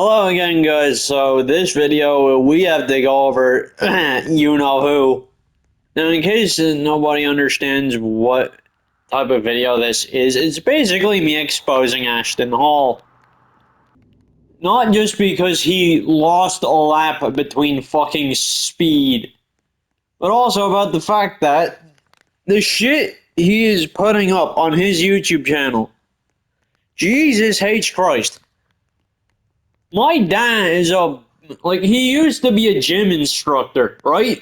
Hello again, guys. So this video, we have to go over you know who. Now, in case nobody understands what type of video this is, it's basically me exposing Ashton Hall. Not just because he lost a lap between fucking speed, but also about the fact that the shit he is putting up on his YouTube channel. Jesus H. Christ. My dad is he used to be a gym instructor, right?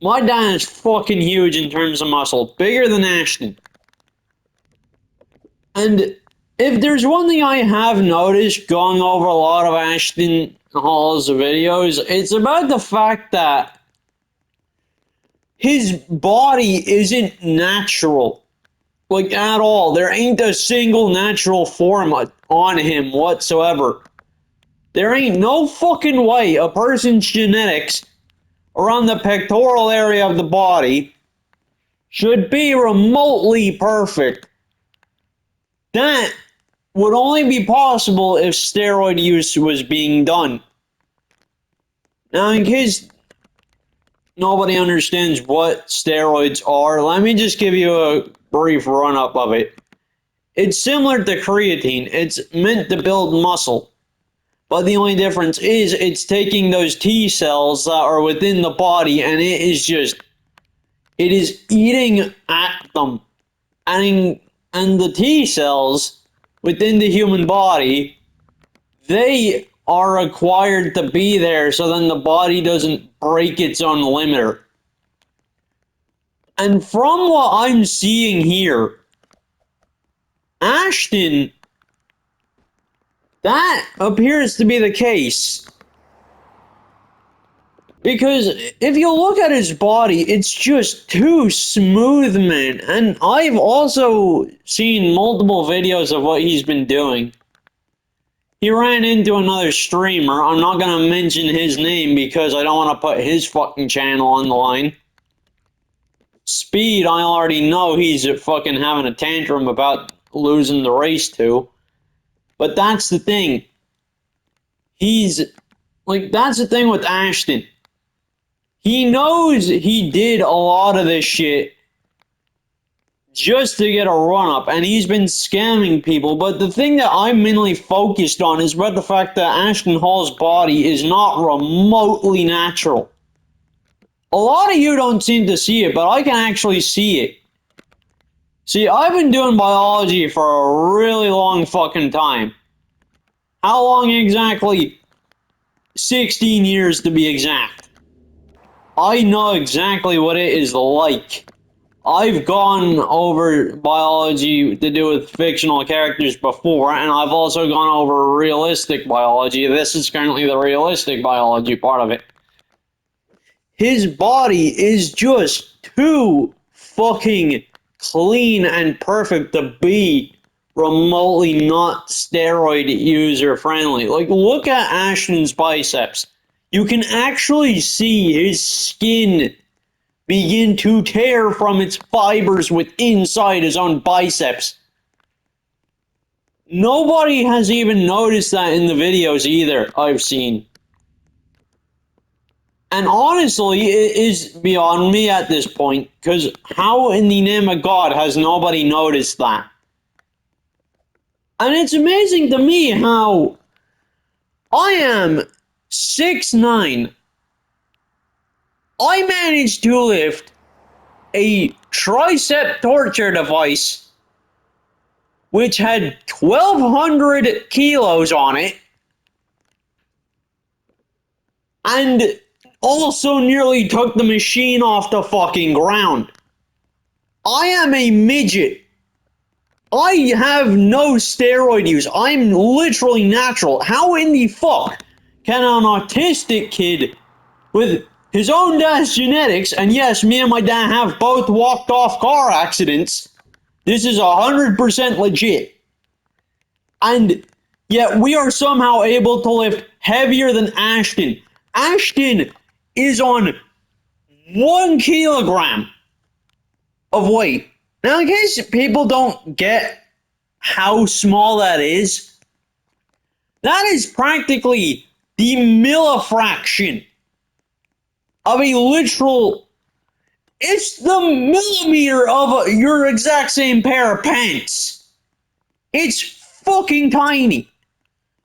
My dad is fucking huge in terms of muscle, bigger than Ashton. And if there's one thing I have noticed going over a lot of Ashton Hall's videos, it's about the fact that his body isn't natural. Like, at all. There ain't a single natural form on him whatsoever. There ain't no fucking way a person's genetics around the pectoral area of the body should be remotely perfect. That would only be possible if steroid use was being done. Now, in case nobody understands what steroids are, let me just give you a brief run-up of it. It's similar to creatine. It's meant to build muscle. But the only difference is it's taking those T cells that are within the body and it is eating at them. And the T cells within the human body, they are required to be there so then the body doesn't break its own limiter. And from what I'm seeing here, Ashton, that appears to be the case. Because if you look at his body, it's just too smooth, man. And I've also seen multiple videos of what he's been doing. He ran into another streamer. I'm not going to mention his name because I don't want to put his fucking channel on the line. Speed, I already know he's fucking having a tantrum about losing the race to. But that's the thing. That's the thing with Ashton. He knows he did a lot of this shit just to get a run-up, and he's been scamming people, but the thing that I'm mainly focused on is about the fact that Ashton Hall's body is not remotely natural. A lot of you don't seem to see it, but I can actually see it. See, I've been doing biology for a really long fucking time. How long exactly? 16 years to be exact. I know exactly what it is like. I've gone over biology to do with fictional characters before, and I've also gone over realistic biology. This is currently the realistic biology part of it. His body is just too fucking clean and perfect to be remotely not steroid user friendly. Like, look at Ashton's biceps. You can actually see his skin begin to tear from its fibers inside his own biceps. Nobody has even noticed that in the videos either I've seen. And honestly, it is beyond me at this point, because how in the name of God has nobody noticed that? And it's amazing to me how I am 6'9". I managed to lift a tricep torture device which had 1,200 kilos on it and also nearly took the machine off the fucking ground. I am a midget. I have no steroid use. I'm literally natural. How in the fuck can an autistic kid with his own dad's genetics, and yes, me and my dad have both walked off car accidents, this is 100% legit, and yet we are somehow able to lift heavier than Ashton. Ashton is on 1 kilogram of weight. Now, in case people don't get how small that is, That is practically the millifraction of a literal. It's the millimeter of your exact same pair of pants. It's fucking tiny.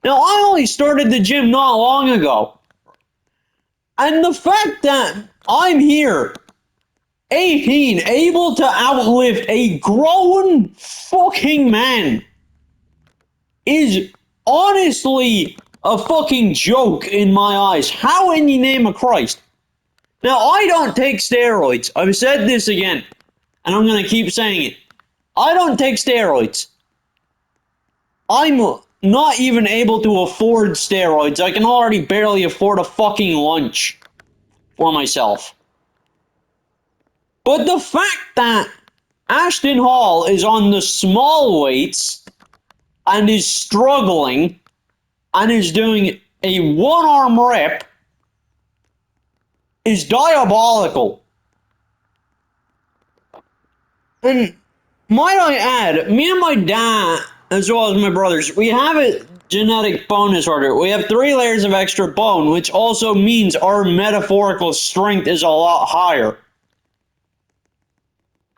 Now, I only started the gym not long ago. And the fact that I'm here, 18, able to outlift a grown fucking man is honestly a fucking joke in my eyes. How in the name of Christ? Now, I don't take steroids. I've said this again, and I'm going to keep saying it. I don't take steroids. I'm not even able to afford steroids. I can already barely afford a fucking lunch for myself. But the fact that Ashton Hall is on the small weights and is struggling and is doing a one-arm rep is diabolical. And might I add, me and my dad, as well as my brothers, we have a genetic bone disorder. We have 3 layers of extra bone, which also means our metaphorical strength is a lot higher.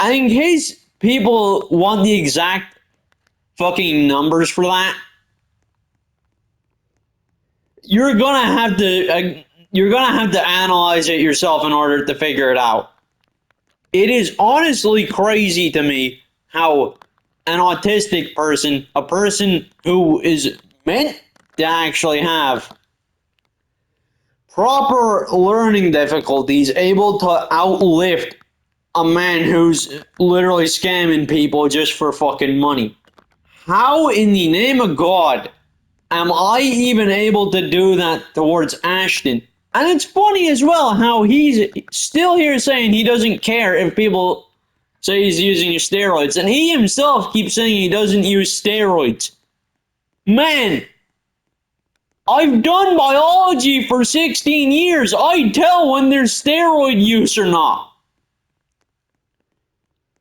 And in case people want the exact fucking numbers for that, you're gonna have to analyze it yourself in order to figure it out. It is honestly crazy to me how an autistic person, a person who is meant to actually have proper learning difficulties, able to outlift a man who's literally scamming people just for fucking money. How in the name of God am I even able to do that towards Ashton? And it's funny as well how he's still here saying he doesn't care if people say he's using steroids, and he himself keeps saying he doesn't use steroids. Man, I've done biology for 16 years. I tell when there's steroid use or not.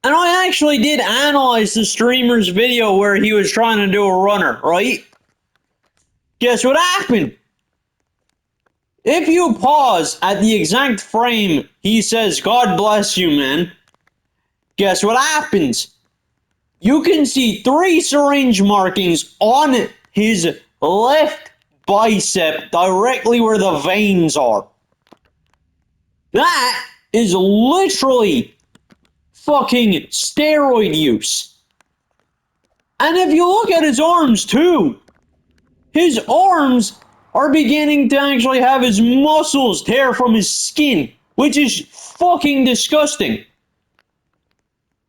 And I actually did analyze the streamer's video where he was trying to do a runner, right? Guess what happened? If you pause at the exact frame he says, "God bless you, man," guess what happens? You can see 3 syringe markings on his left bicep directly where the veins are. That is literally fucking steroid use. And if you look at his arms too, his arms are beginning to actually have his muscles tear from his skin, which is fucking disgusting.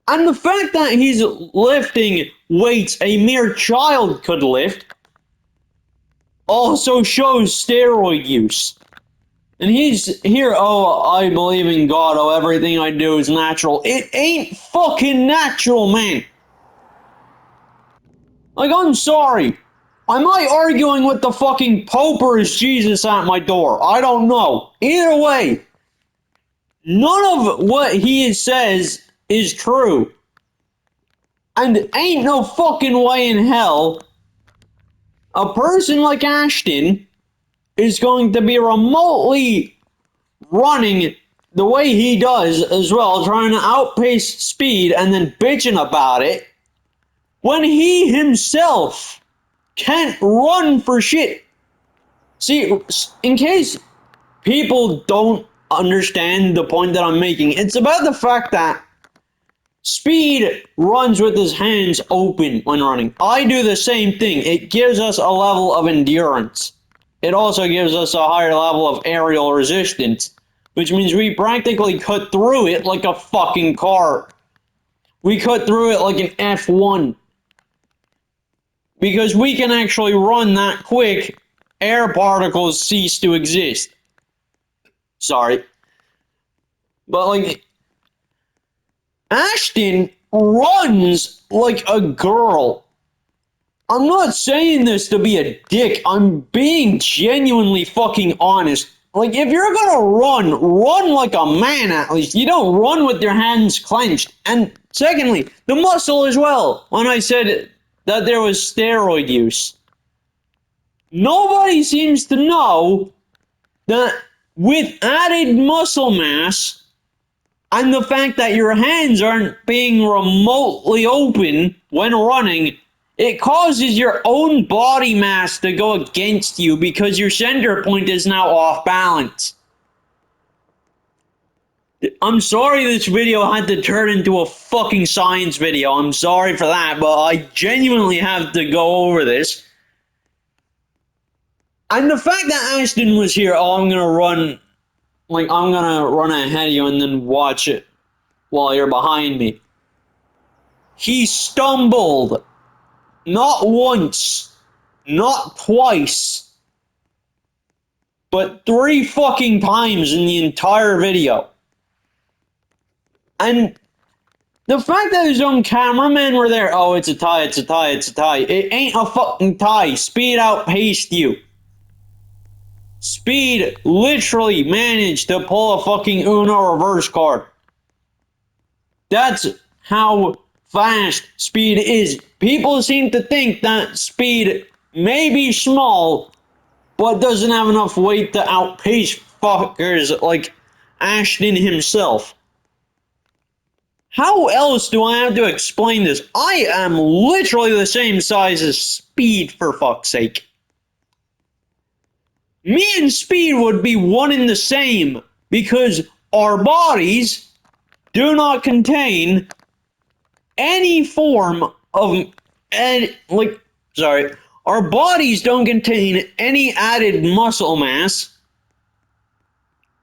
And the fact that he's lifting weights a mere child could lift also shows steroid use. And he's here, "Oh, I believe in God, oh, everything I do is natural." It ain't fucking natural, man. Like, I'm sorry. Am I arguing with the fucking Pope or is Jesus at my door? I don't know. Either way, none of what he says is true. And ain't no fucking way in hell a person like Ashton is going to be remotely running the way he does as well, trying to outpace speed and then bitching about it, when he himself can't run for shit. See, in case people don't understand the point that I'm making, it's about the fact that speed runs with his hands open when running. I do the same thing. It gives us a level of endurance. It also gives us a higher level of aerial resistance, which means we practically cut through it like a fucking car. We cut through it like an F1. Because we can actually run that quick, air particles cease to exist. Sorry. But, like, Ashton runs like a girl. I'm not saying this to be a dick. I'm being genuinely fucking honest. Like, if you're gonna run like a man at least. You don't run with your hands clenched. And secondly, the muscle as well. When I said that there was steroid use. nobody seems to know that with added muscle mass and the fact that your hands aren't being remotely open when running, it causes your own body mass to go against you because your center point is now off balance. I'm sorry this video had to turn into a fucking science video. I'm sorry for that, but I genuinely have to go over this. And the fact that Ashton was here, I'm gonna run ahead of you and then watch it while you're behind me. He stumbled. Not once, not twice, but 3 fucking times in the entire video. And the fact that his own cameramen were there, oh, it's a tie, it's a tie, it's a tie. It ain't a fucking tie. Speed outpaced you. Speed literally managed to pull a fucking Uno reverse card. That's how fast Speed is. People seem to think that Speed may be small, but doesn't have enough weight to outpace fuckers like Ashton himself. How else do I have to explain this? I am literally the same size as Speed, for fuck's sake. Me and Speed would be one and the same because our bodies do not contain any form of our bodies don't contain any added muscle mass.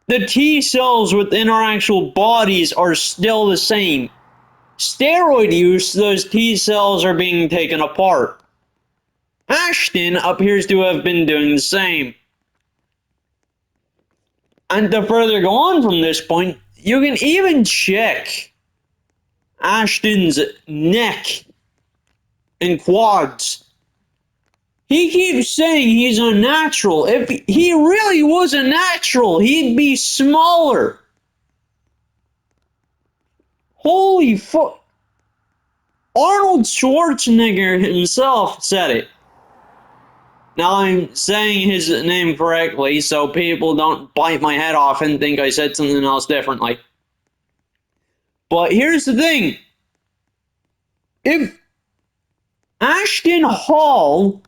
The T cells within our actual bodies are still the same. Steroid use, those T cells are being taken apart. Ashton appears to have been doing the same. And to further go on from this point, you can even check Ashton's neck and quads. He keeps saying he's unnatural. If he really was a natural, he'd be smaller. Holy fuck. Arnold Schwarzenegger himself said it. Now I'm saying his name correctly so people don't bite my head off and think I said something else differently. But here's the thing. If Ashton Hall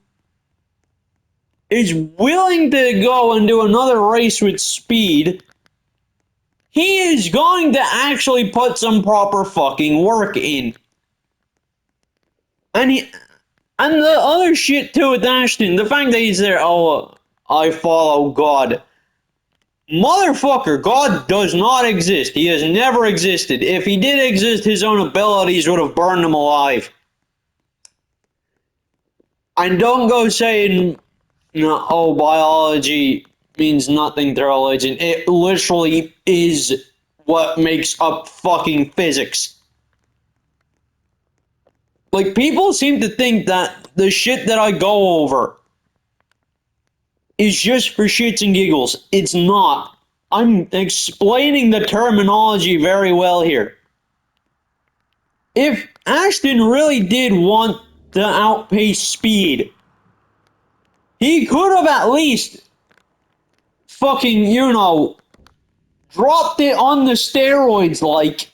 is willing to go and do another race with Speed, he is going to actually put some proper fucking work in. And the other shit too with Ashton, the fact that he's there, oh, I follow God. Motherfucker, God does not exist. He has never existed. If he did exist, his own abilities would have burned him alive. And don't go saying, no, oh, biology means nothing to religion. It literally is what makes up fucking physics. Like, people seem to think that the shit that I go over is just for shits and giggles. It's not. I'm explaining the terminology very well here. If Ashton really did want to outpace Speed, he could have at least fucking, you know, dropped it on the steroids like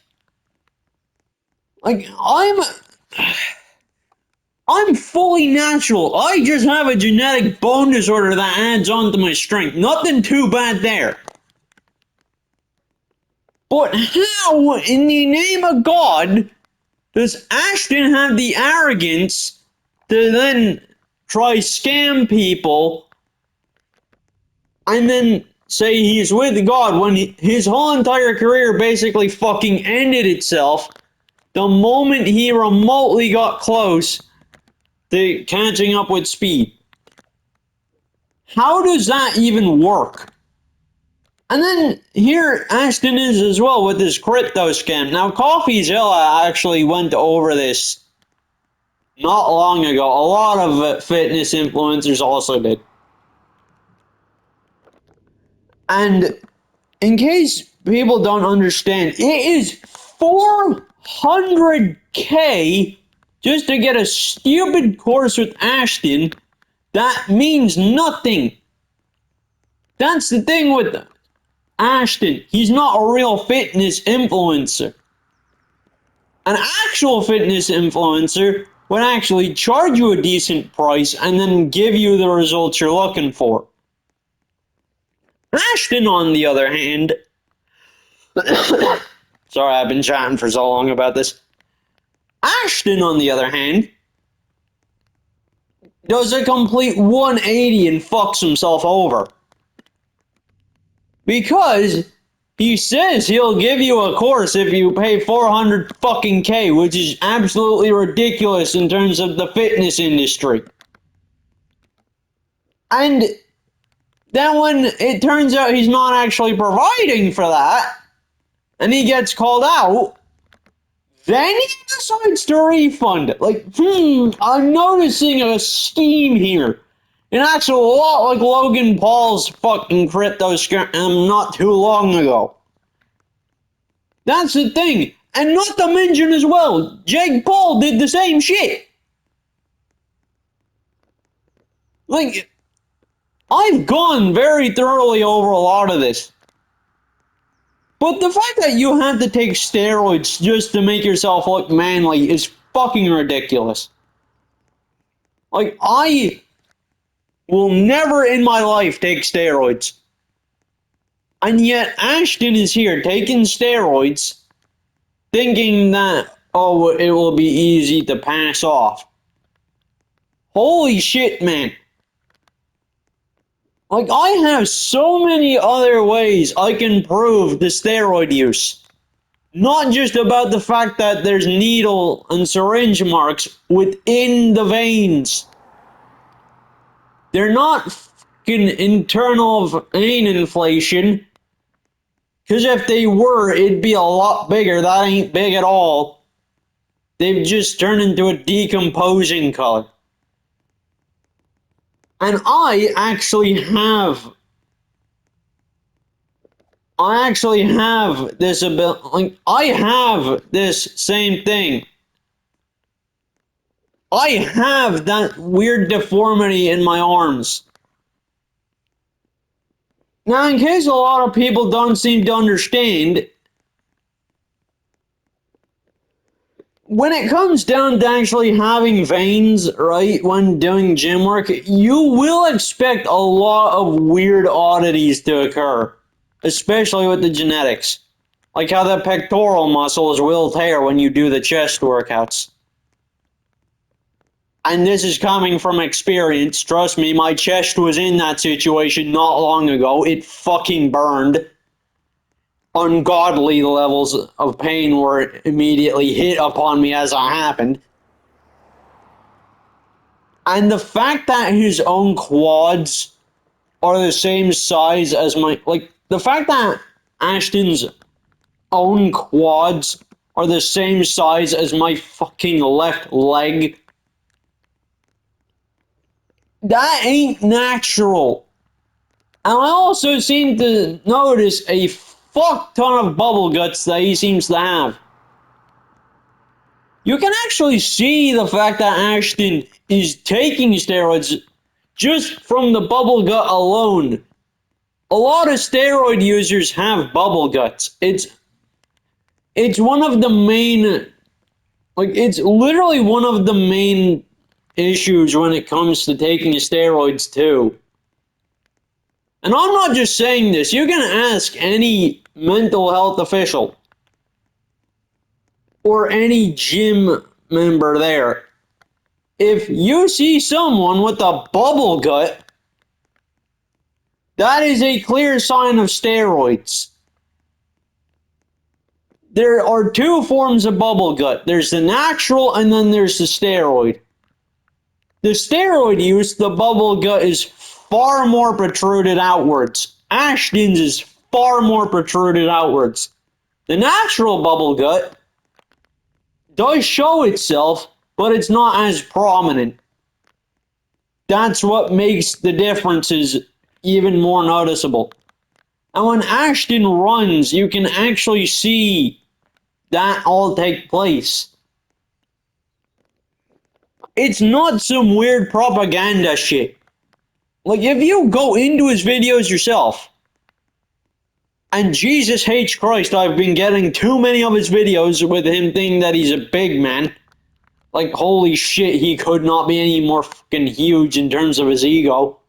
I'm fully natural. I just have a genetic bone disorder that adds on to my strength. Nothing too bad there. But how, in the name of God, does Ashton have the arrogance to then try scam people and then say he's with God when his whole entire career basically fucking ended itself the moment he remotely got close to catching up with Speed? How does that even work? And then here Ashton is as well with this crypto scam. Now, CoffeeZilla actually went over this not long ago. A lot of fitness influencers also did. And in case people don't understand, it is $400K just to get a stupid course with Ashton That means nothing. That's the thing with Ashton. He's not a real fitness influencer. An actual fitness influencer would actually charge you a decent price and then give you the results you're looking for. Ashton, on the other hand, sorry, I've been chatting for so long about this. Ashton, on the other hand, does a complete 180 and fucks himself over. Because he says he'll give you a course if you pay 400 fucking K, which is absolutely ridiculous in terms of the fitness industry. And then when it turns out he's not actually providing for that, and he gets called out, then he decides to refund it. Like, I'm noticing a scheme here. An actual lot like Logan Paul's fucking crypto scam not too long ago. That's the thing. And not to mention as well, Jake Paul did the same shit. Like, I've gone very thoroughly over a lot of this. But the fact that you have to take steroids just to make yourself look manly is fucking ridiculous. Like, I will never in my life take steroids. And yet Ashton is here taking steroids, thinking that, oh, it will be easy to pass off. Holy shit, man. Like, I have so many other ways I can prove the steroid use. Not just about the fact that there's needle and syringe marks within the veins. They're not fucking internal vein inflation. Because if they were, it'd be a lot bigger. That ain't big at all. They've just turned into a decomposing color. And I actually have this ability. Like, I have this same thing. I have that weird deformity in my arms. Now, in case a lot of people don't seem to understand, when it comes down to actually having veins, right, when doing gym work, you will expect a lot of weird oddities to occur, especially with the genetics. Like how the pectoral muscles will tear when you do the chest workouts. And this is coming from experience. Trust me, my chest was in that situation not long ago. It fucking burned. Ungodly levels of pain were immediately hit upon me as it happened. And the fact that his own quads are the same size as my... Like, the fact that Ashton's own quads are the same size as my fucking left leg... That ain't natural. And I also seem to notice a fuck ton of bubble guts that he seems to have. You can actually see the fact that Ashton is taking steroids just from the bubble gut alone. A lot of steroid users have bubble guts. It's one of the main, like, it's literally one of the main issues when it comes to taking steroids too. And I'm not just saying this. You can ask any mental health official or any gym member there. If you see someone with a bubble gut, that is a clear sign of steroids. There are two forms of bubble gut. There's the natural and then there's the steroid. The steroid use, the bubble gut is far more protruded outwards. Ashton's is far more protruded outwards. The natural bubble gut does show itself, but it's not as prominent. That's what makes the differences even more noticeable. And when Ashton runs, you can actually see that all take place. It's not some weird propaganda shit. Like, if you go into his videos yourself, and Jesus H. Christ, I've been getting too many of his videos with him thinking that he's a big man. Like, holy shit, he could not be any more fucking huge in terms of his ego.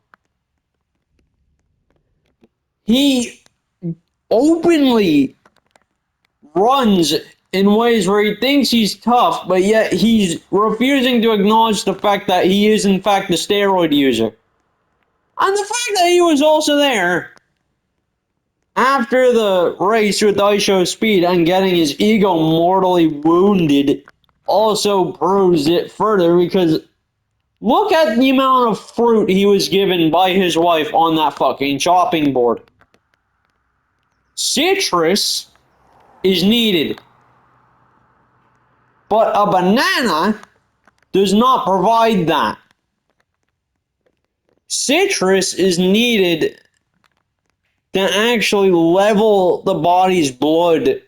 He openly runs in ways where he thinks he's tough, but yet he's refusing to acknowledge the fact that he is in fact a steroid user. And the fact that he was also there after the race with I Show Speed and getting his ego mortally wounded also proves it further, because look at the amount of fruit he was given by his wife on that fucking chopping board. Citrus is needed, but a banana does not provide that. Citrus is needed to actually level the body's blood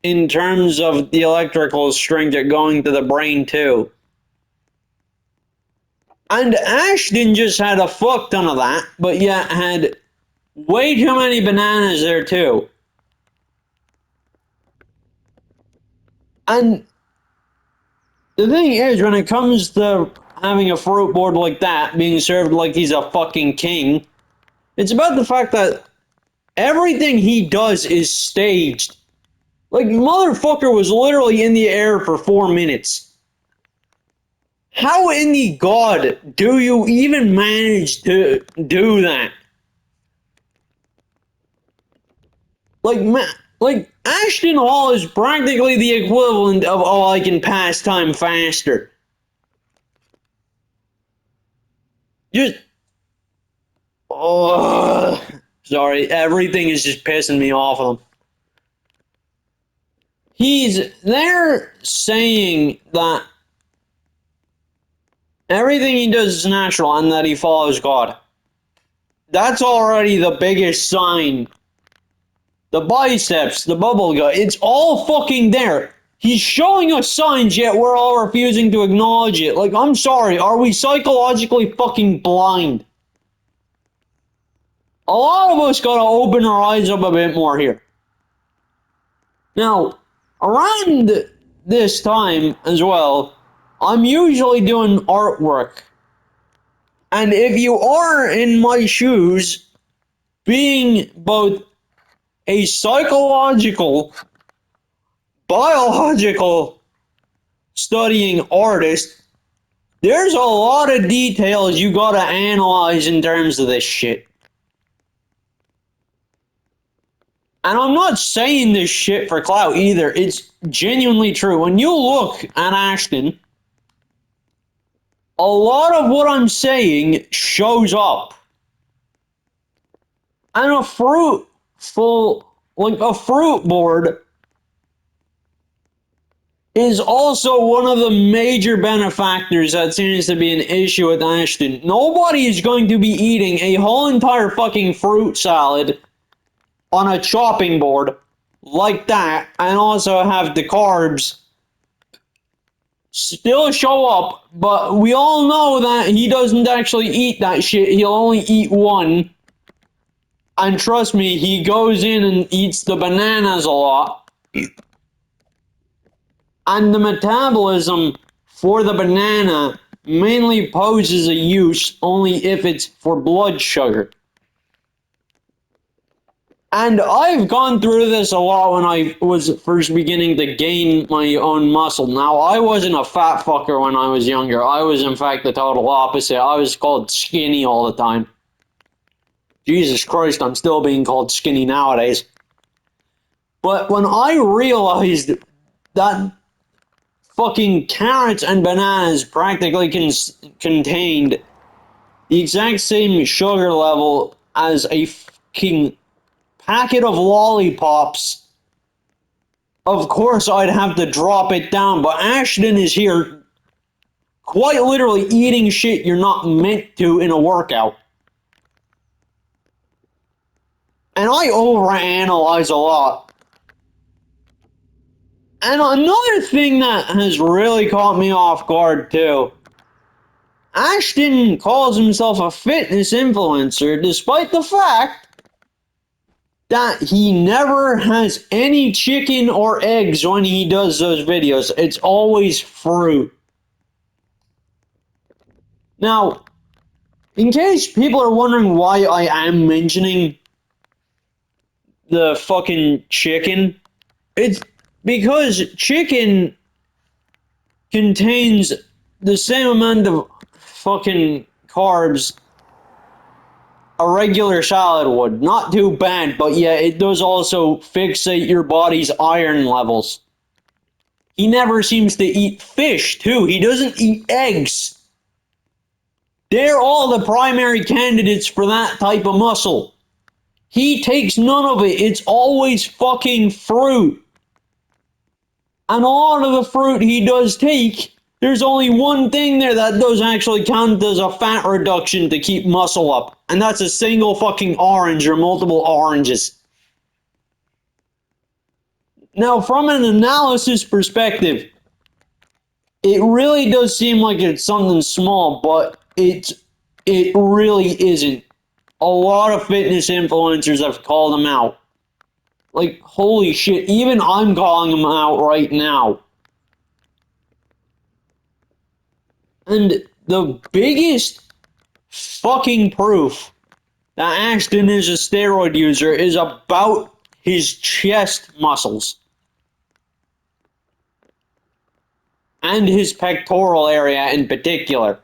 in terms of the electrical string going to the brain too. And Ashton just had a fuck ton of that, but yet had way too many bananas there too. And the thing is, when it comes to having a fruit board like that, being served like he's a fucking king, it's about the fact that everything he does is staged. Like, motherfucker was literally in the air for 4 minutes. How in the god do you even manage to do that? Like Ashton Hall is practically the equivalent of, oh, I can pass time faster. Just, oh, sorry, everything is just pissing me off of him. He's there saying that everything he does is natural and that he follows God. That's already the biggest sign. The biceps, the bubble gut, it's all fucking there. He's showing us signs, yet we're all refusing to acknowledge it. Like, I'm sorry, are we psychologically fucking blind? A lot of us gotta open our eyes up a bit more here. Now, around this time as well, I'm usually doing artwork. And if you are in my shoes, being both a psychological, biological studying artist, there's a lot of details you gotta analyze in terms of this shit. And I'm not saying this shit for clout either. It's genuinely true. When you look at Ashton, a lot of what I'm saying shows up. And a fruit board is also one of the major benefactors that seems to be an issue with Ashton. Nobody is going to be eating a whole entire fucking fruit salad on a chopping board like that and also have the carbs still show up, but we all know that he doesn't actually eat that shit. He'll only eat one. And trust me, he goes in and eats the bananas a lot. And the metabolism for the banana mainly poses a use only if it's for blood sugar. And I've gone through this a lot when I was first beginning to gain my own muscle. Now, I wasn't a fat fucker when I was younger. I was, in fact, the total opposite. I was called skinny all the time. Jesus Christ, I'm still being called skinny nowadays. But when I realized that fucking carrots and bananas practically contained the exact same sugar level as a fucking packet of lollipops, of course I'd have to drop it down. But Ashton is here quite literally eating shit you're not meant to in a workout. And I overanalyze a lot. And another thing that has really caught me off guard too Ashton calls himself a fitness influencer despite the fact that he never has any chicken or eggs when he does those videos. It's always fruit. Now, in case people are wondering why I am mentioning the fucking chicken, it's because chicken contains the same amount of fucking carbs a regular salad would. Not too bad, but yeah, it does also fixate your body's iron levels. He never seems to eat fish, too. He doesn't eat eggs. They're all the primary candidates for that type of muscle. He takes none of it. It's always fucking fruit. And a lot of the fruit he does take, there's only one thing there that does actually count as a fat reduction to keep muscle up. And that's a single fucking orange or multiple oranges. Now, from an analysis perspective, it really does seem like it's something small, but it really isn't. A lot of fitness influencers have called him out. Like, holy shit, even I'm calling him out right now. And the biggest fucking proof that Ashton is a steroid user is about his chest muscles and his pectoral area in particular.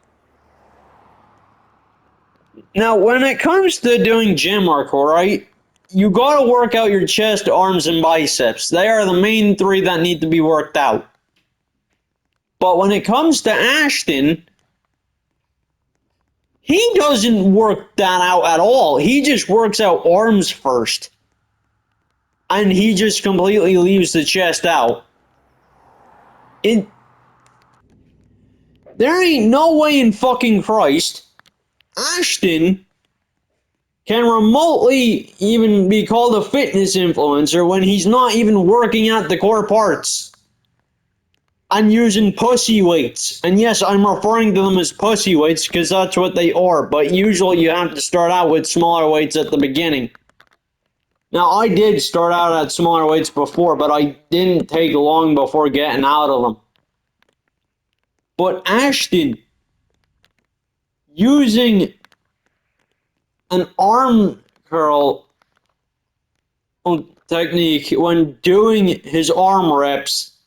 Now, when it comes to doing gym work, right, you gotta work out your chest, arms, and biceps. They are the main three that need to be worked out. But when it comes to Ashton, he doesn't work that out at all. He just works out arms first. And he just completely leaves the chest out. It, there ain't no way in fucking Christ Ashton can remotely even be called a fitness influencer when he's not even working out the core parts. I'm using pussy weights. And yes, I'm referring to them as pussy weights because that's what they are. But usually you have to start out with smaller weights at the beginning. Now, I did start out at smaller weights before, but I didn't take long before getting out of them. But Ashton, using an arm curl technique when doing his arm reps,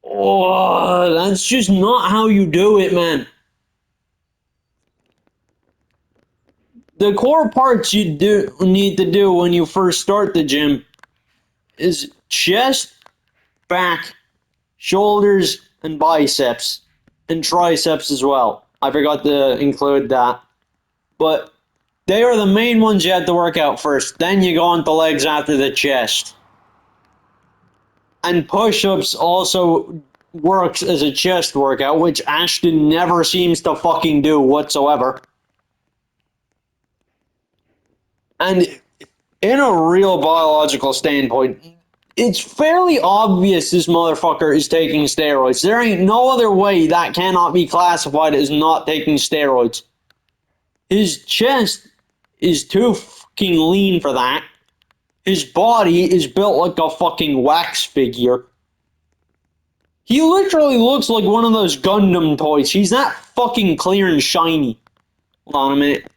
oh, that's just not how you do it, man. The core parts you need to do when you first start the gym is chest, back, shoulders, and biceps, and triceps as well. I forgot to include that. But they are the main ones you have to work out first. Then you go on to legs after the chest. And push-ups also works as a chest workout, which Ashton never seems to fucking do whatsoever. And in a real biological standpoint, it's fairly obvious this motherfucker is taking steroids. There ain't no other way that cannot be classified as not taking steroids. His chest is too fucking lean for that. His body is built like a fucking wax figure. He literally looks like one of those Gundam toys. He's that fucking clear and shiny. Hold on a minute.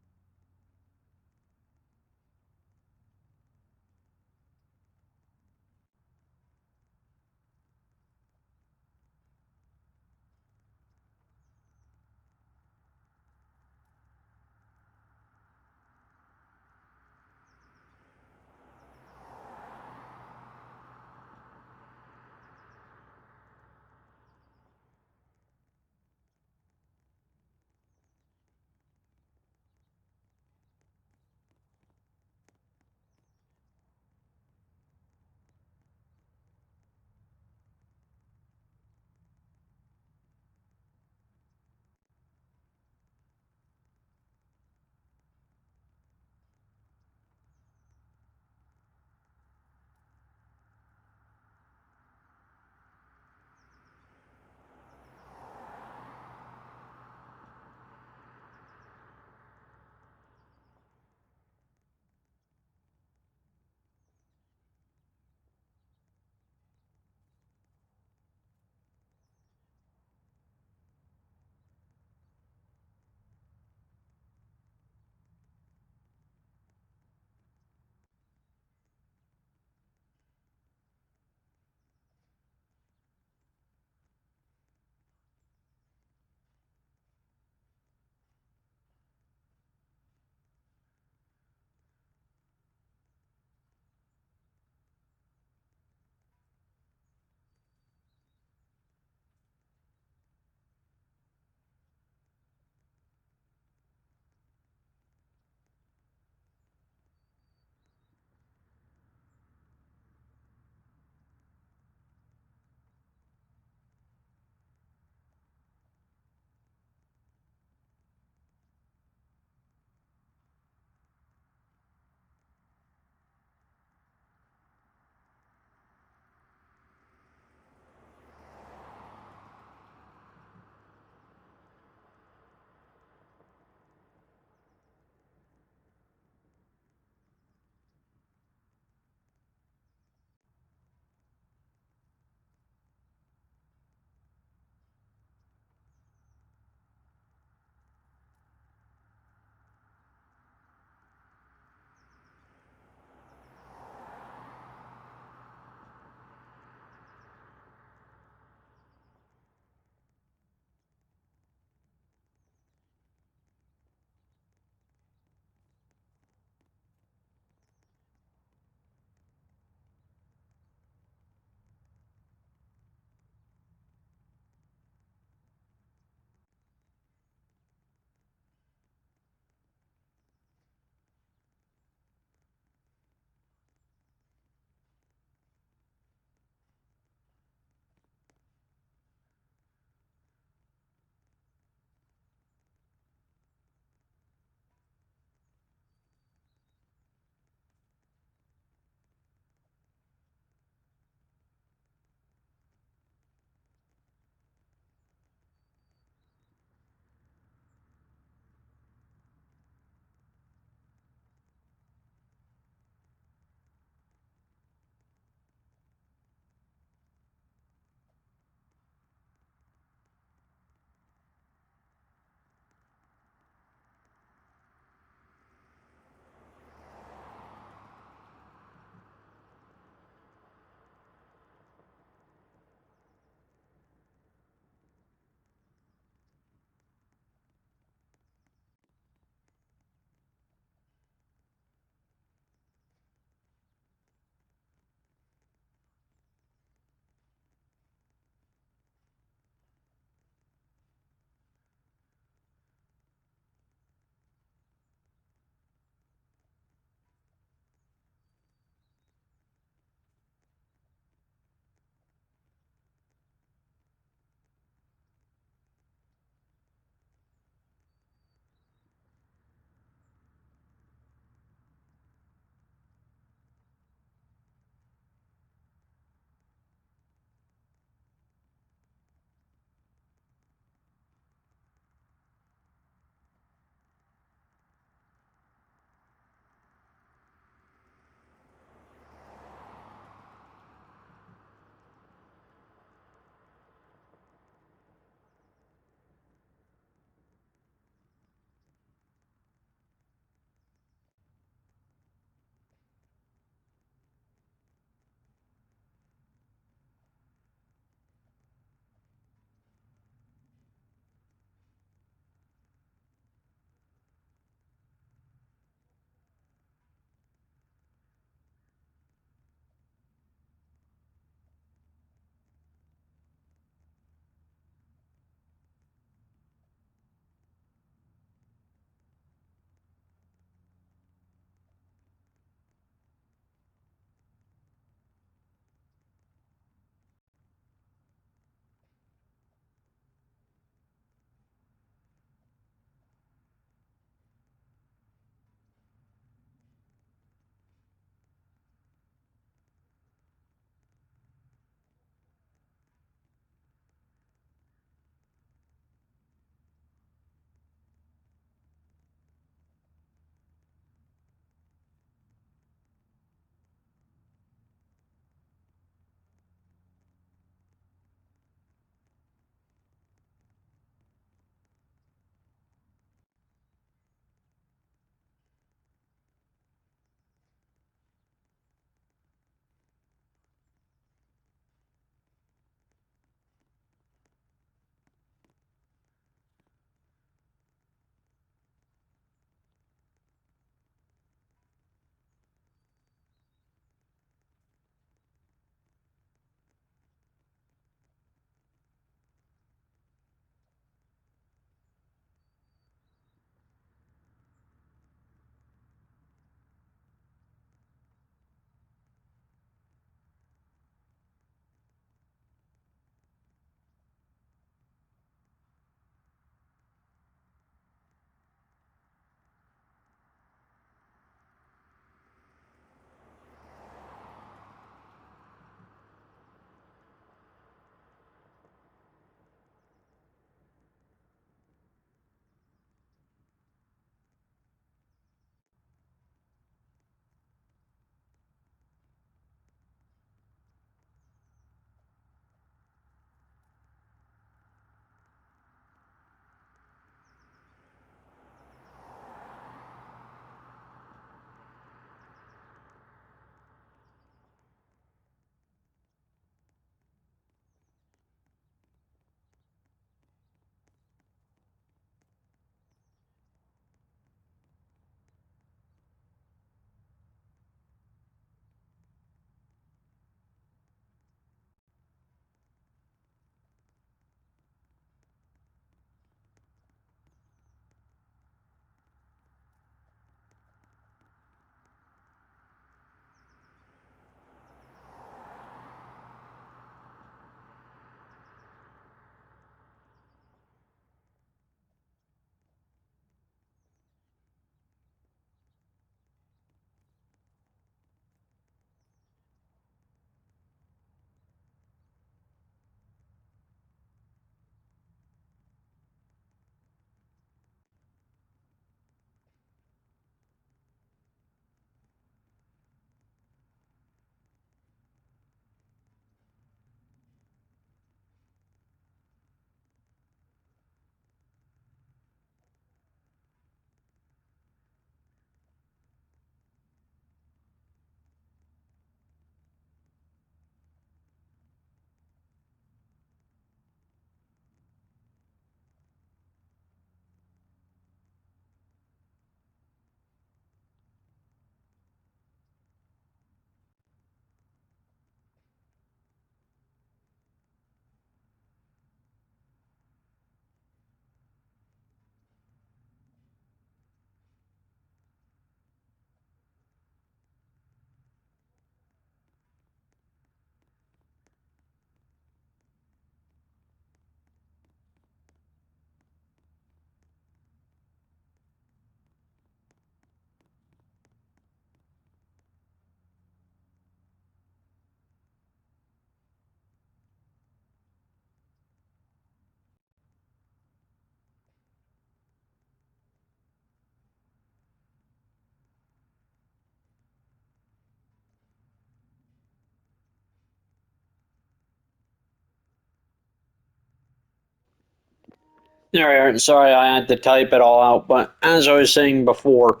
Alright, sorry I had to type it all out, but as I was saying before,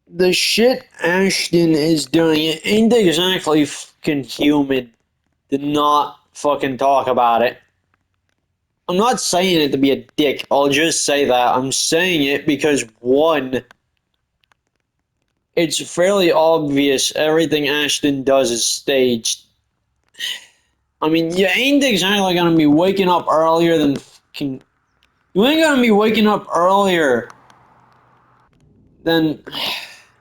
the shit Ashton is doing, it ain't exactly fucking human to not fucking talk about it. I'm not saying it to be a dick, I'll just say that. I'm saying it because, one, it's fairly obvious everything Ashton does is staged. I mean, you ain't exactly gonna be waking up earlier than fucking. You ain't gonna be waking up earlier than.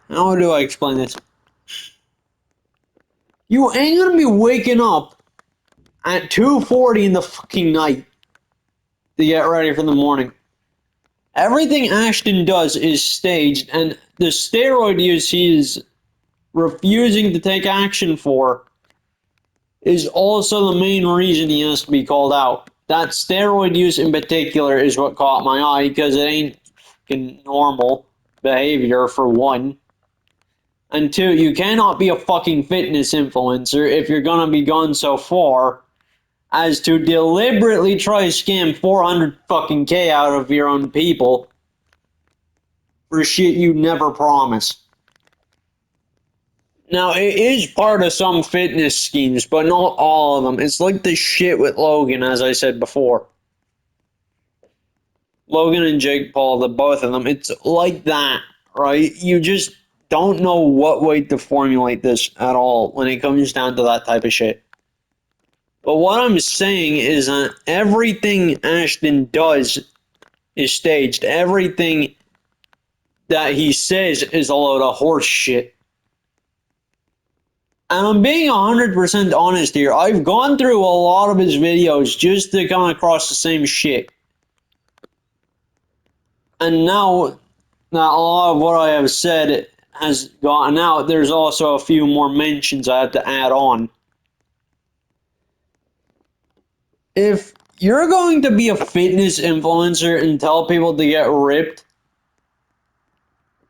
How do I explain this? You ain't gonna be waking up at 2:40 in the fucking night to get ready for the morning. Everything Ashton does is staged, and the steroid use he is refusing to take action for is also the main reason he has to be called out. That steroid use in particular is what caught my eye because it ain't fucking normal behavior, for one. And two, you cannot be a fucking fitness influencer if you're gonna be gone so far as to deliberately try to scam 400 fucking K out of your own people for shit you never promised. Now, it is part of some fitness schemes, but not all of them. It's like the shit with Logan, as I said before. Logan and Jake Paul, the both of them, it's like that, right? You just don't know what way to formulate this at all when it comes down to that type of shit. But what I'm saying is that everything Ashton does is staged. Everything that he says is a load of horse shit. And I'm being 100% honest here. I've gone through a lot of his videos just to come across the same shit. And now that a lot of what I have said has gotten out, there's also a few more mentions I have to add on. If you're going to be a fitness influencer and tell people to get ripped,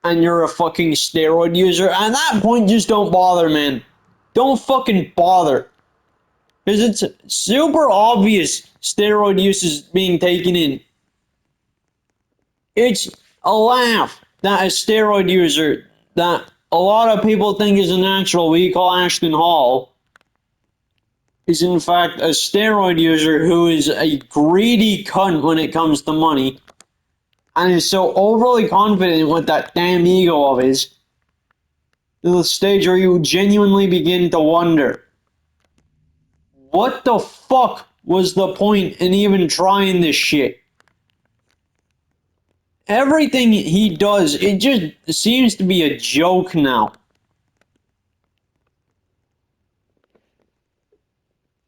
and you're a fucking steroid user, at that point, just don't bother, man. Don't fucking bother. Because it's super obvious steroid use is being taken in. It's a laugh that a steroid user that a lot of people think is a natural we call Ashton Hall is in fact a steroid user who is a greedy cunt when it comes to money and is so overly confident with that damn ego of his to the stage where you genuinely begin to wonder, what the fuck was the point in even trying this shit? Everything he does, it just seems to be a joke now.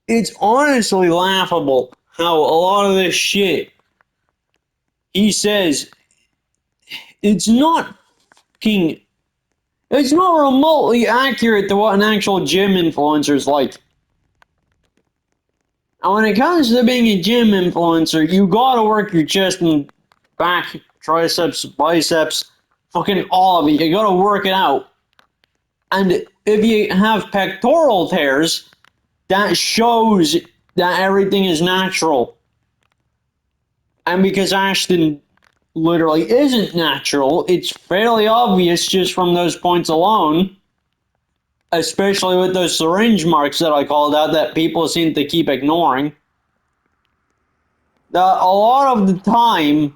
It's honestly laughable how a lot of this shit he says, it's not fucking, it's not remotely accurate to what an actual gym influencer is like. And when it comes to being a gym influencer, you gotta work your chest and back, triceps, biceps, fucking all of it. You gotta work it out. And if you have pectoral tears, that shows that everything is natural. And because Ashton literally isn't natural, it's fairly obvious just from those points alone, especially with those syringe marks that I called out that people seem to keep ignoring, that a lot of the time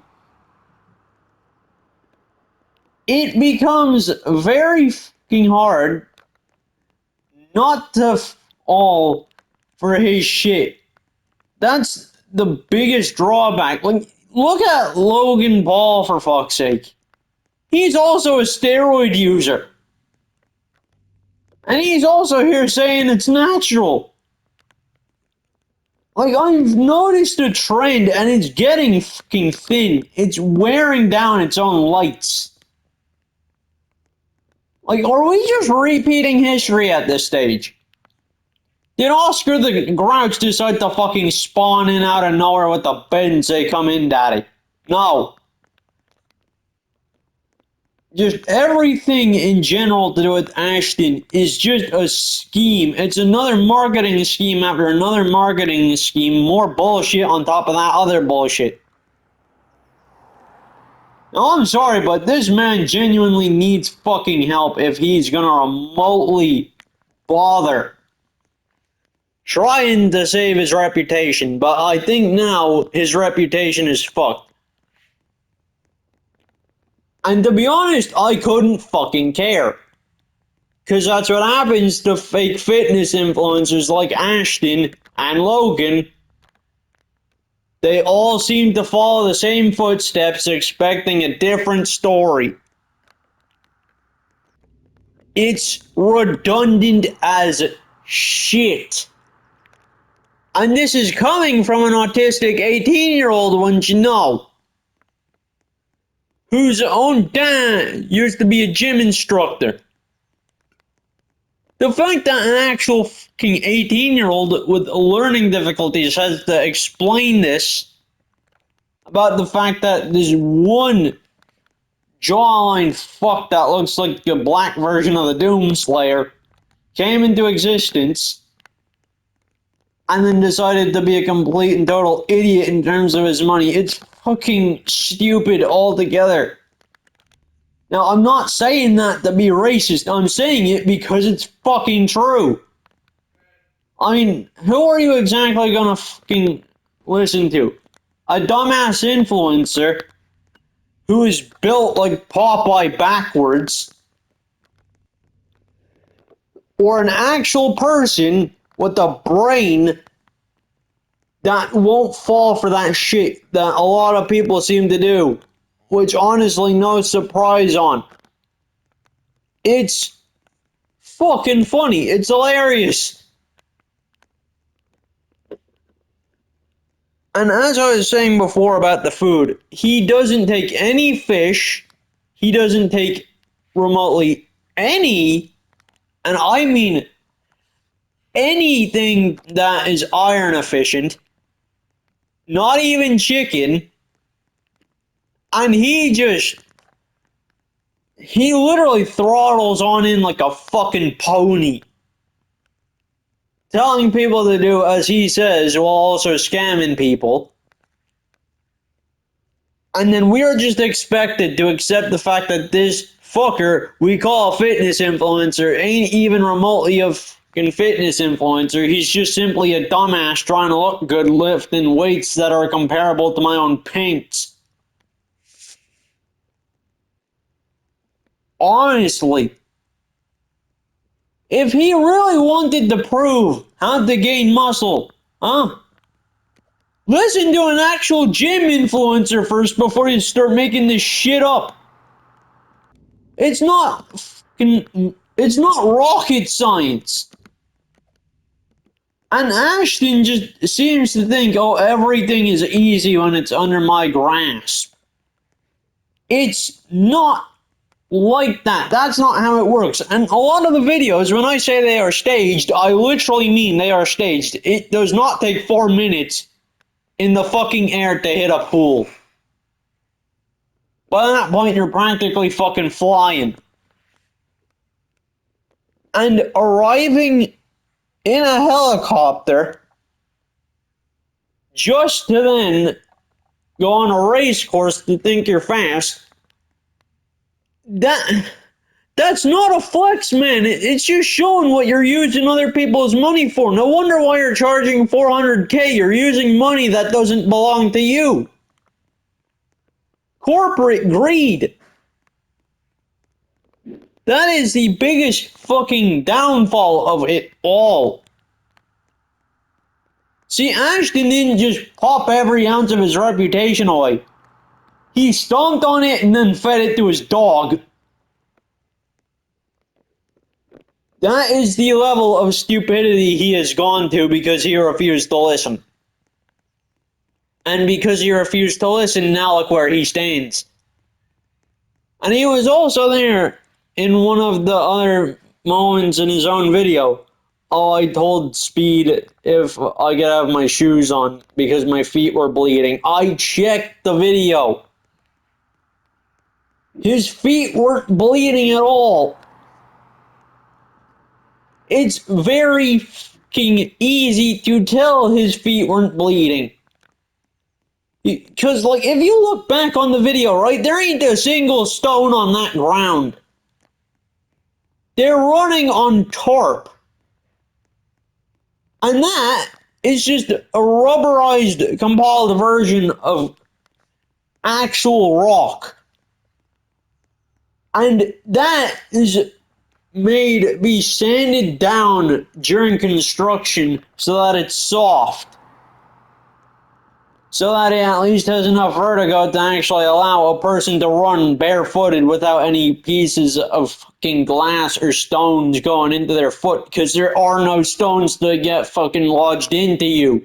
it becomes very fucking hard not to fall for his shit. That's the biggest drawback. Like, look at Logan Paul, for fuck's sake. He's also a steroid user. And he's also here saying it's natural. Like, I've noticed a trend and it's getting fucking thin. It's wearing down its own lights. Like, are we just repeating history at this stage? Did Oscar the Grouch decide to fucking spawn in out of nowhere with the bed and say, come in, daddy? No. just everything in general to do with Ashton is just a scheme. It's another marketing scheme after another marketing scheme. More bullshit on top of that other bullshit. Now, I'm sorry, but this man genuinely needs fucking help if he's gonna remotely bother trying to save his reputation. But I think now his reputation is fucked. And to be honest, I couldn't fucking care. Because that's what happens to fake fitness influencers like Ashton and Logan. They all seem to follow the same footsteps, expecting a different story. It's redundant as shit. And this is coming from an autistic 18-year-old, wouldn't you know? Whose own dad used to be a gym instructor. The fact that an actual fucking 18-year-old with learning difficulties has to explain this about the fact that this one jawline fuck that looks like a black version of the Doomslayer came into existence and then decided to be a complete and total idiot in terms of his money. It's fucking stupid altogether. Now, I'm not saying that to be racist. I'm saying it because it's fucking true. I mean, who are you exactly gonna fucking listen to? A dumbass influencer who is built like Popeye backwards? Or an actual person with a brain that won't fall for that shit that a lot of people seem to do? Which honestly, no surprise on. It's fucking funny. It's hilarious. And as I was saying before about the food, he doesn't take any fish. He doesn't take remotely any, and I mean anything that is iron efficient. Not even chicken. And he literally throttles on in like a fucking pony. Telling people to do as he says while also scamming people. And then we are just expected to accept the fact that this fucker we call a fitness influencer ain't even remotely a fucking fitness influencer. He's just simply a dumbass trying to look good lifting weights that are comparable to my own paints. Honestly, if he really wanted to prove how to gain muscle, listen to an actual gym influencer first before you start making this shit up. It's not rocket science. And Ashton just seems to think, oh, everything is easy when it's under my grasp. It's not like that. That's not how it works. And a lot of the videos, when I say they are staged, I literally mean they are staged. It does not take 4 minutes in the fucking air to hit a pool. By that point, you're practically fucking flying. And arriving in a helicopter just to then go on a race course to think you're fast. That's not a flex, man. It's just showing what you're using other people's money for. No wonder why you're charging $400K. You're using money that doesn't belong to you. Corporate greed. That is the biggest fucking downfall of it all. See, Ashton didn't just pop every ounce of his reputation away. He stomped on it and then fed it to his dog. That is the level of stupidity he has gone to because he refused to listen. And because he refused to listen, now look where he stands. And he was also there in one of the other moments in his own video. Oh, I told Speed if I could have my shoes on because my feet were bleeding. I checked the video. His feet weren't bleeding at all. It's very fucking easy to tell his feet weren't bleeding. Because, like, if you look back on the video, right, there ain't a single stone on that ground. They're running on tarp. And that is just a rubberized, compiled version of actual rock. And that is made be sanded down during construction so that it's soft. So that it at least has enough vertigo to actually allow a person to run barefooted without any pieces of fucking glass or stones going into their foot, because there are no stones to get fucking lodged into you.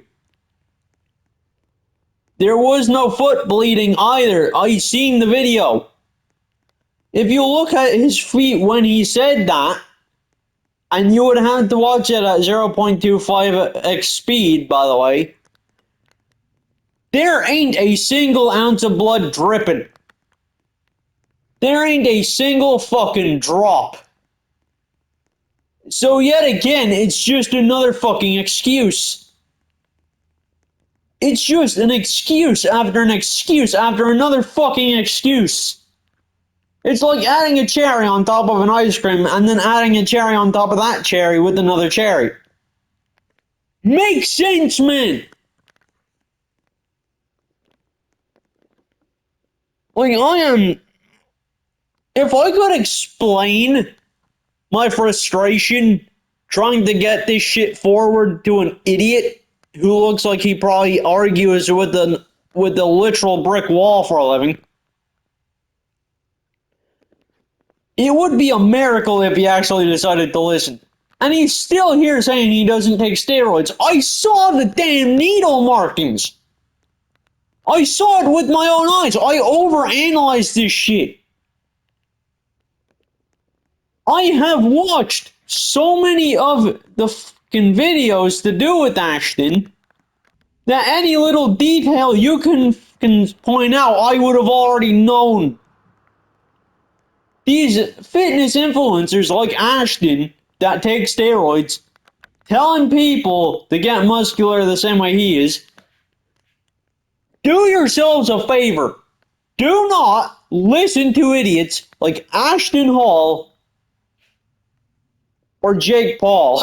There was no foot bleeding either. I seen the video. If you look at his feet when he said that, and you would have to watch it at 0.25x speed, by the way, there ain't a single ounce of blood dripping. There ain't a single fucking drop. So yet again, it's just another fucking excuse. It's just an excuse after an excuse after another fucking excuse. It's like adding a cherry on top of an ice cream and then adding a cherry on top of that cherry with another cherry. Makes sense, man. Like, if I could explain my frustration trying to get this shit forward to an idiot who looks like he probably argues with the literal brick wall for a living, it would be a miracle if he actually decided to listen. And he's still here saying he doesn't take steroids. I saw the damn needle markings. I saw it with my own eyes. I overanalyzed this shit. I have watched so many of the fucking videos to do with Ashton that any little detail you can point out, I would have already known. These fitness influencers like Ashton that take steroids, telling people to get muscular the same way he is, do yourselves a favor. Do not listen to idiots like Ashton Hall or Jake Paul.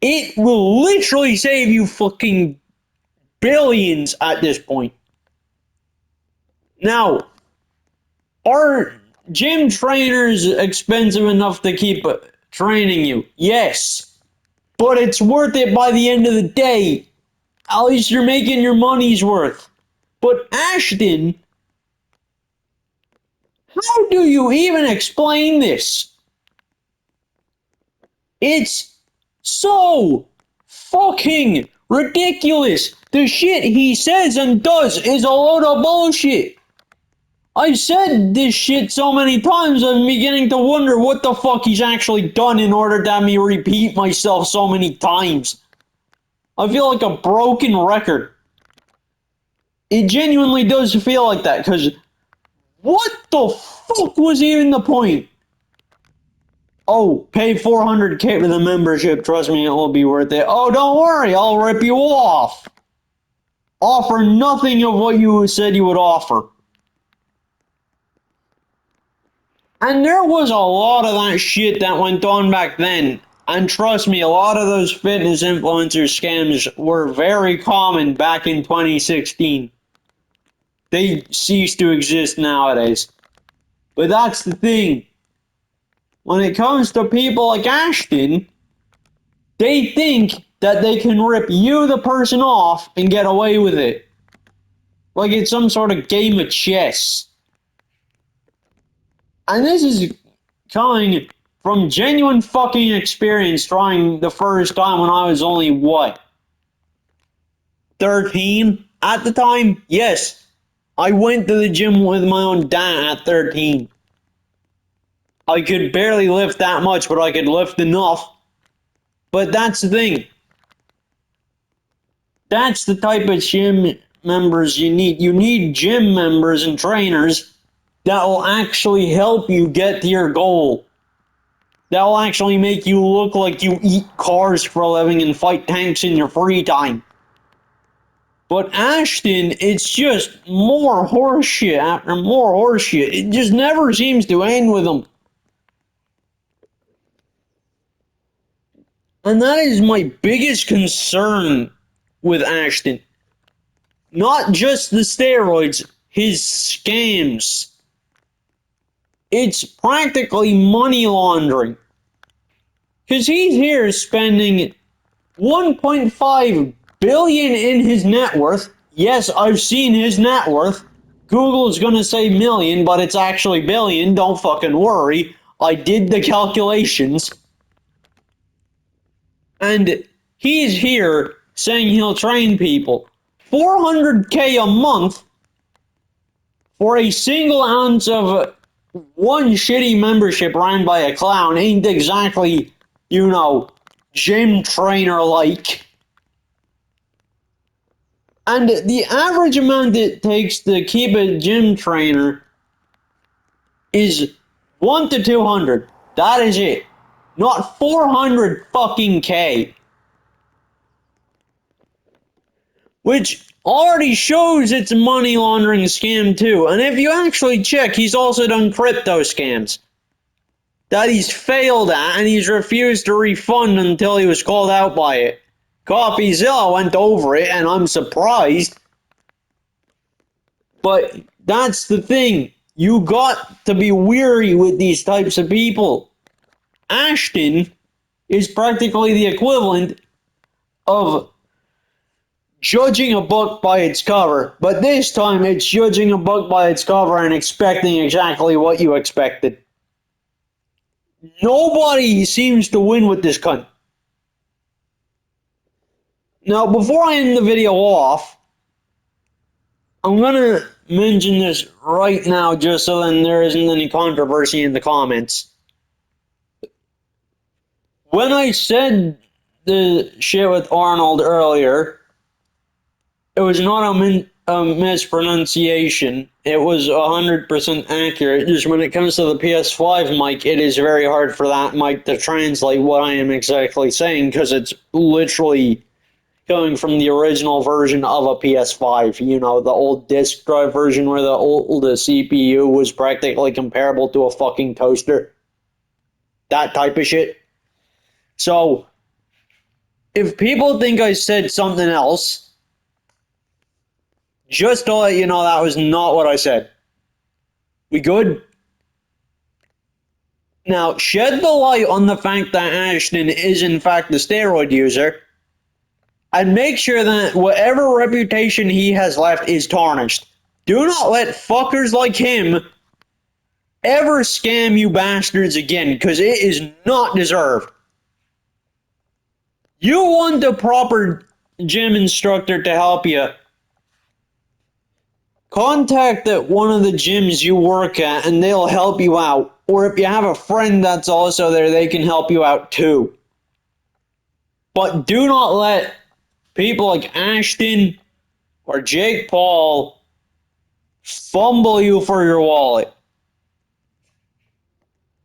It will literally save you fucking billions at this point. Now, are gym trainers expensive enough to keep training you? Yes. But it's worth it by the end of the day. At least you're making your money's worth. But Ashton, how do you even explain this? It's so fucking ridiculous. The shit he says and does is a load of bullshit. I've said this shit so many times, I'm beginning to wonder what the fuck he's actually done in order to have me repeat myself so many times. I feel like a broken record. It genuinely does feel like that, because what the fuck was even the point? Oh, pay $400K for the membership, trust me, it will be worth it. Oh, don't worry, I'll rip you off. Offer nothing of what you said you would offer. And there was a lot of that shit that went on back then. And trust me, a lot of those fitness influencer scams were very common back in 2016. They cease to exist nowadays. But that's the thing. When it comes to people like Ashton, they think that they can rip you, the person, off and get away with it. Like it's some sort of game of chess. And this is coming from genuine fucking experience trying the first time when I was only, what, 13 at the time? Yes, I went to the gym with my own dad at 13. I could barely lift that much, but I could lift enough. But that's the thing. That's the type of gym members you need. You need gym members and trainers that will actually help you get to your goal. That will actually make you look like you eat cars for a living and fight tanks in your free time. But Ashton, it's just more horseshit after more horseshit. It just never seems to end with him. And that is my biggest concern with Ashton. Not just the steroids, his scams. It's practically money laundering. Because he's here spending 1.5 billion in his net worth. Yes, I've seen his net worth. Google's gonna say million, but it's actually billion. Don't fucking worry. I did the calculations. And he's here saying he'll train people. 400K a month for a single ounce of one shitty membership ran by a clown ain't exactly, you know, gym trainer like. And the average amount it takes to keep a gym trainer is 1 to 200. That is it. Not 400 fucking K. Which already shows it's a money laundering scam too. And if you actually check, he's also done crypto scams that he's failed at, and he's refused to refund until he was called out by it. CoffeeZilla went over it, and I'm surprised. But that's the thing. You got to be weary with these types of people. Ashton is practically the equivalent of judging a book by its cover, but this time it's judging a book by its cover and expecting exactly what you expected. Nobody seems to win with this cunt. Now, before I end the video off, I'm gonna mention this right now just so then there isn't any controversy in the comments. When I said the shit with Arnold earlier, it was not a mispronunciation. It was 100% accurate. Just when it comes to the PS5 mic, it is very hard for that mic to translate what I am exactly saying because it's literally going from the original version of a PS5. You know, the old disk drive version where the CPU was practically comparable to a fucking toaster. That type of shit. So, if people think I said something else, just to let you know that was not what I said. We good? Now, shed the light on the fact that Ashton is in fact the steroid user, and make sure that whatever reputation he has left is tarnished. Do not let fuckers like him ever scam you bastards again, because it is not deserved. You want a proper gym instructor to help you, contact at one of the gyms you work at and they'll help you out. Or if you have a friend that's also there, they can help you out too. But do not let people like Ashton or Jake Paul fumble you for your wallet.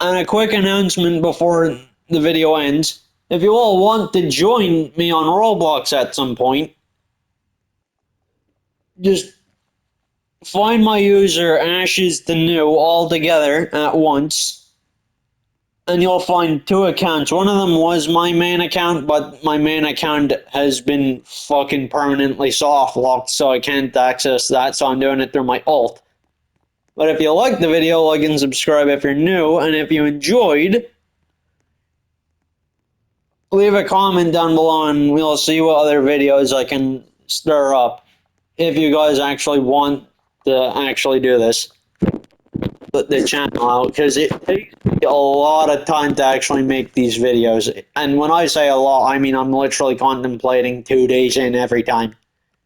And a quick announcement before the video ends. If you all want to join me on Roblox at some point, just find my user Ashestonew all together at once. And you'll find two accounts. One of them was my main account, but my main account has been fucking permanently soft locked, so I can't access that, so I'm doing it through my alt. But if you liked the video, like and subscribe if you're new, and if you enjoyed, leave a comment down below and we'll see what other videos I can stir up. If you guys actually want to actually do this. The channel out, because it takes me a lot of time to actually make these videos. And when I say a lot, I mean I'm literally contemplating 2 days in every time.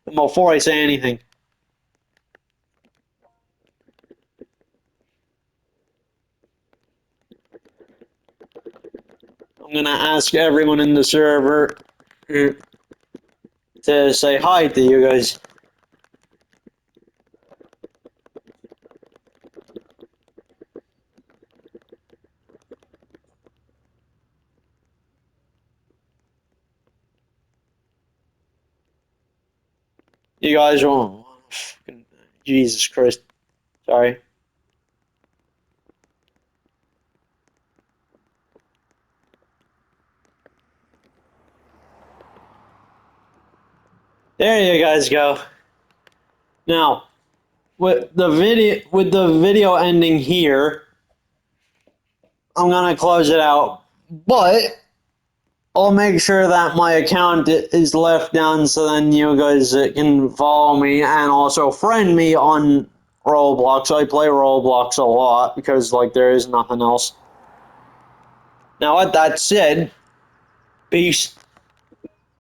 And before I say anything, I'm gonna ask everyone in the server to say hi to you guys. You guys won't. Jesus Christ. Sorry. There you guys go. Now, with the video ending here, I'm gonna close it out. But I'll make sure that my account is left down so then you guys can follow me and also friend me on Roblox. I play Roblox a lot because like there is nothing else. Now with that said, peace.